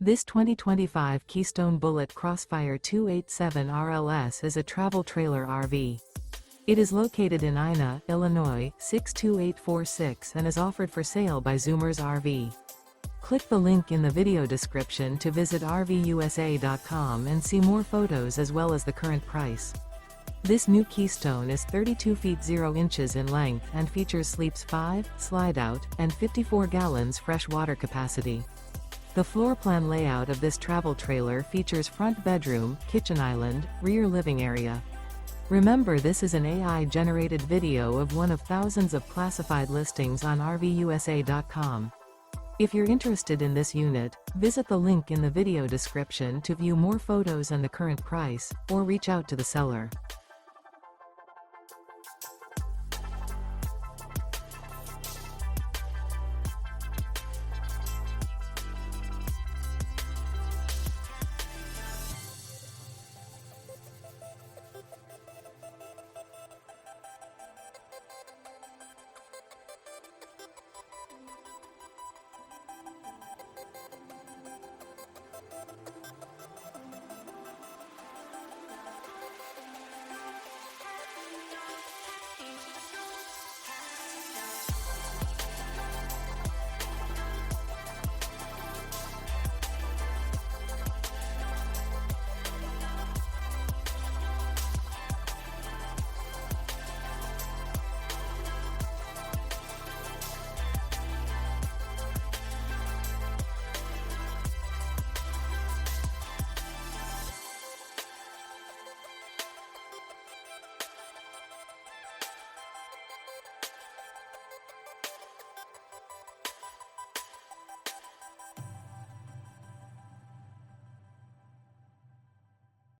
This 2025 Keystone Bullet Crossfire 287 RLS is a travel trailer RV. It is located in Ina, Illinois, 62846 and is offered for sale by Zoomers RV. Click the link in the video description to visit RVUSA.com and see more photos as well as the current price. This new Keystone is 32 feet 0 inches in length and features sleeps 5, Slideout, and 54 gallons fresh water capacity. The floor plan layout of this travel trailer features front bedroom, kitchen island, rear living area. Remember, this is an AI-generated video of one of thousands of classified listings on RVUSA.com. If you're interested in this unit, visit the link in the video description to view more photos and the current price, or reach out to the seller.